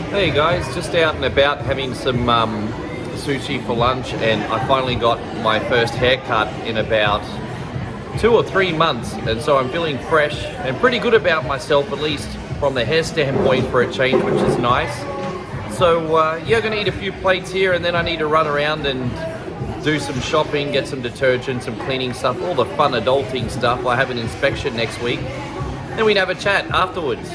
Hey guys, just out and about having some sushi for lunch, and I finally got my first haircut in about 2 or 3 months, and so I'm feeling fresh and pretty good about myself, at least from the hair standpoint, for a change, which is nice. So yeah, gonna eat a few plates here, and then I need to run around and do some shopping, get some detergent, some cleaning stuff, all the fun adulting stuff. I have an inspection next week, then we can have a chat afterwards.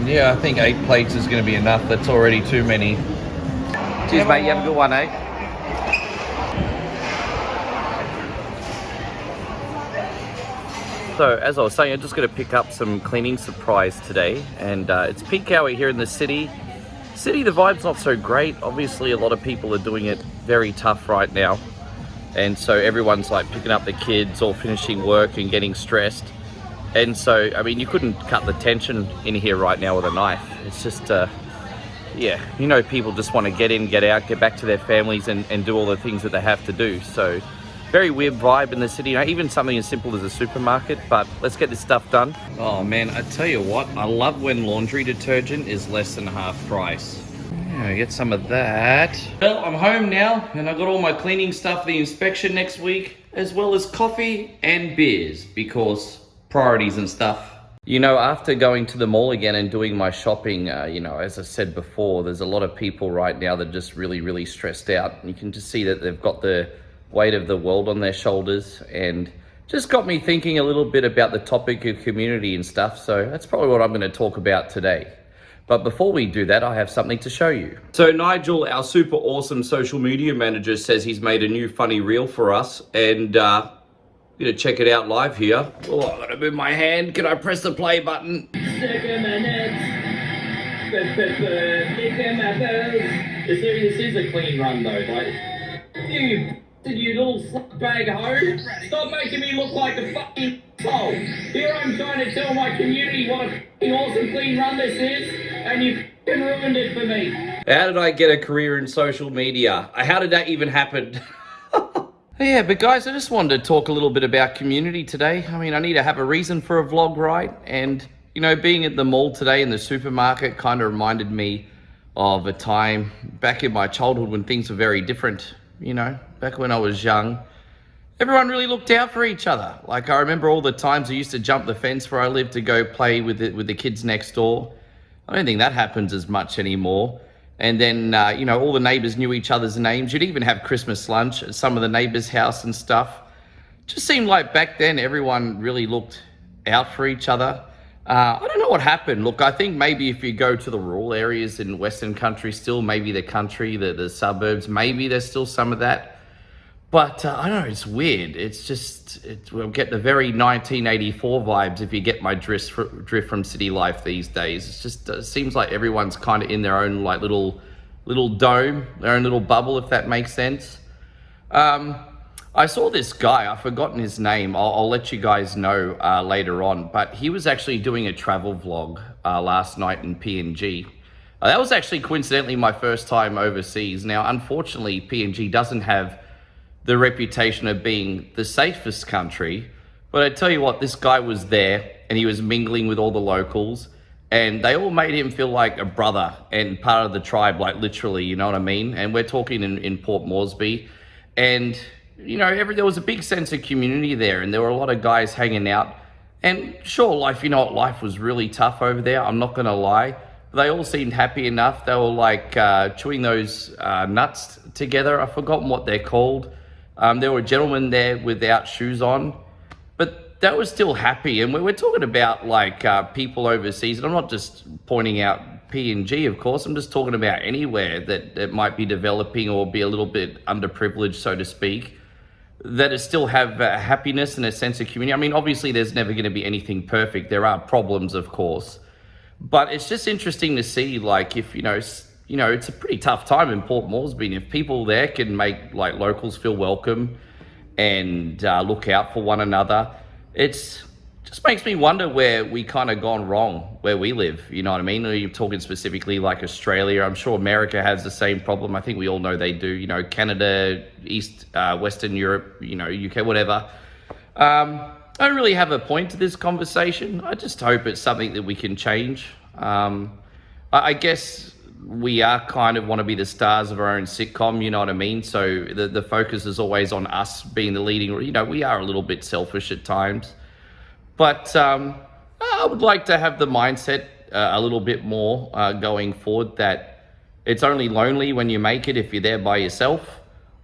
Yeah, I think 8 plates is going to be enough. That's already too many. Cheers, mate. You have a good one, eh? So, as I was saying, I'm just going to pick up some cleaning supplies today. And it's peak hour here in the city. The vibe's not so great. Obviously, a lot of people are doing it very tough right now. And so everyone's like picking up the kids or finishing work and getting stressed. And so, I mean, you couldn't cut the tension in here right now with a knife. It's just, yeah, you know, people just want to get in, get out, get back to their families and do all the things that they have to do. So, very weird vibe in the city, you know, even something as simple as a supermarket, but let's get this stuff done. Oh man, I tell you what, I love when laundry detergent is less than half price. Yeah, get some of that. Well, I'm home now, and I got all my cleaning stuff, the inspection next week, as well as coffee and beers, because priorities and stuff. You know, after going to the mall again and doing my shopping, you know, as I said before, there's a lot of people right now that are just really stressed out. You can just see that they've got the weight of the world on their shoulders, and just got me thinking a little bit about the topic of community and stuff. So that's probably what I'm going to talk about today. But before we do that, I have something to show you. So Nigel, our super awesome social media manager, says he's made a new funny reel for us, and gonna check it out live here. Oh, I gotta move my hand. Can I press the play button? This is a clean run though, like, you little bag hoe. Stop making me look like a fucking asshole. Here I'm trying to tell my community what a fucking awesome clean run this is, and you fucking ruined it for me. How did I get a career in social media? How did that even happen? Yeah, but guys, I just wanted to talk a little bit about community today. I mean, I need to have a reason for a vlog, right? And, you know, being at the mall today in the supermarket kind of reminded me of a time back in my childhood when things were very different, you know, back when I was young. Everyone really looked out for each other. Like, I remember all the times I used to jump the fence where I lived to go play with the kids next door. I don't think that happens as much anymore. And then, you know, all the neighbours knew each other's names. You'd even have Christmas lunch at some of the neighbours' house and stuff. Just seemed like back then everyone really looked out for each other. I don't know what happened. Look, I think maybe if you go to the rural areas in Western country still, maybe the country, the suburbs, maybe there's still some of that. But I don't know, it's weird. It's just, we'll get the very 1984 vibes if you get my drift from city life these days. It's just, it seems like everyone's kind of in their own like little dome, their own little bubble, if that makes sense. I saw this guy, I've forgotten his name. I'll let you guys know later on, but he was actually doing a travel vlog last night in PNG. That was actually coincidentally my first time overseas. Now, unfortunately, PNG doesn't have the reputation of being the safest country, but I tell you what, this guy was there and he was mingling with all the locals, and they all made him feel like a brother and part of the tribe, like literally, you know what I mean? And we're talking in Port Moresby, and you know, there was a big sense of community there, and there were a lot of guys hanging out. And sure, life, you know what, life was really tough over there, I'm not gonna lie. They all seemed happy enough. They were like chewing those nuts together. I've forgotten what they're called. There were gentlemen there without shoes on, but that was still happy. And we're talking about like people overseas, and I'm not just pointing out PNG, of course, I'm just talking about anywhere that might be developing or be a little bit underprivileged, so to speak, that still have happiness and a sense of community. I mean, obviously there's never going to be anything perfect. There are problems, of course, but it's just interesting to see, like, if, you know, it's a pretty tough time in Port Moresby, and if people there can make like locals feel welcome and look out for one another, it's just makes me wonder where we kind of gone wrong where we live, you know what I mean? You're talking specifically like Australia. I'm sure America has the same problem. I think we all know they do, you know, Canada, Western Europe, you know, UK, whatever. I don't really have a point to this conversation. I just hope it's something that we can change. I guess we are kind of want to be the stars of our own sitcom, you know what I mean? So the focus is always on us being the leading, you know, we are a little bit selfish at times. But I would like to have the mindset a little bit more going forward that it's only lonely when you make it if you're there by yourself.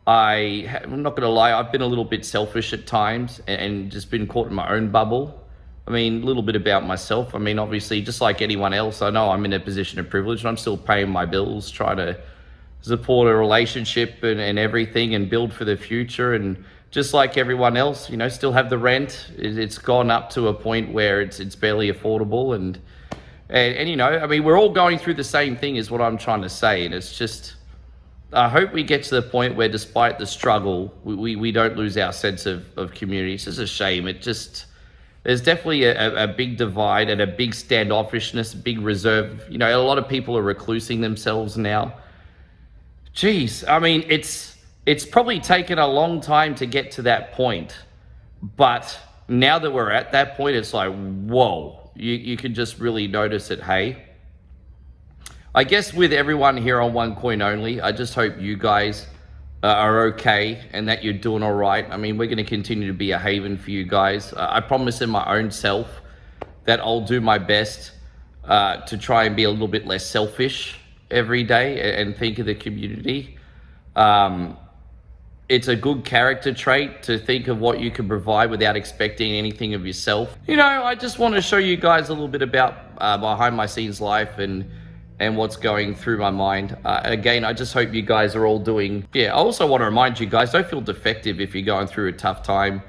I'm not going to lie, I've been a little bit selfish at times and just been caught in my own bubble. I mean, a little bit about myself. I mean, obviously, just like anyone else, I know I'm in a position of privilege and I'm still paying my bills, trying to support a relationship and everything and build for the future. And just like everyone else, you know, still have the rent. It's gone up to a point where it's barely affordable. And you know, I mean, we're all going through the same thing is what I'm trying to say. And it's just, I hope we get to the point where despite the struggle, we don't lose our sense of community. It's just a shame. There's definitely a big divide and a big standoffishness, big reserve. You know, a lot of people are reclusing themselves now. Geez, I mean, it's probably taken a long time to get to that point. But now that we're at that point, it's like, whoa, you can just really notice it, hey? I guess with everyone here on One Coin Only, I just hope you guys are okay and that you're doing all right. I mean, we're going to continue to be a haven for you guys. I promise in my own self that I'll do my best to try and be a little bit less selfish every day and think of the community. It's a good character trait to think of what you can provide without expecting anything of yourself. You know, I just want to show you guys a little bit about behind my scenes life and what's going through my mind. Again, I just hope you guys are all doing... Yeah, I also want to remind you guys, don't feel defective if you're going through a tough time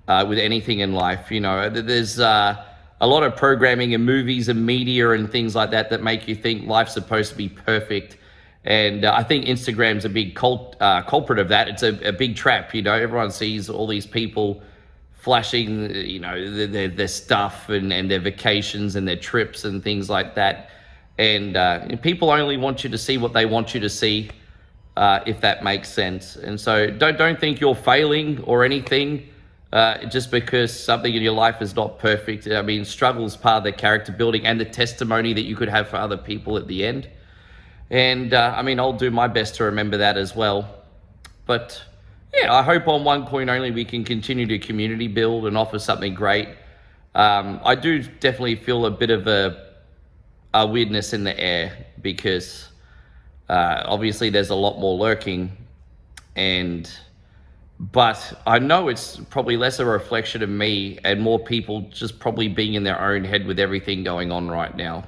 with anything in life. You know, there's a lot of programming and movies and media and things like that make you think life's supposed to be perfect. And I think Instagram's a big culprit of that. It's a big trap, you know. Everyone sees all these people flashing, you know, their stuff and their vacations and their trips and things like that. And people only want you to see what they want you to see, if that makes sense. And so don't think you're failing or anything just because something in your life is not perfect. I mean, struggle's part of the character building and the testimony that you could have for other people at the end. And I mean, I'll do my best to remember that as well. But yeah, I hope on One Coin Only we can continue to community build and offer something great. I do definitely feel a bit of a weirdness in the air because obviously there's a lot more lurking, but I know it's probably less a reflection of me and more people just probably being in their own head with everything going on right now.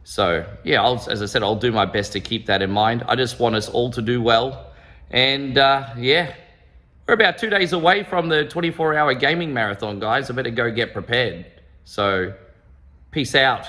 So yeah, as I said, I'll do my best to keep that in mind. I just want us all to do well. And yeah, we're about 2 days away from the 24-hour gaming marathon, guys. I better go get prepared. So peace out.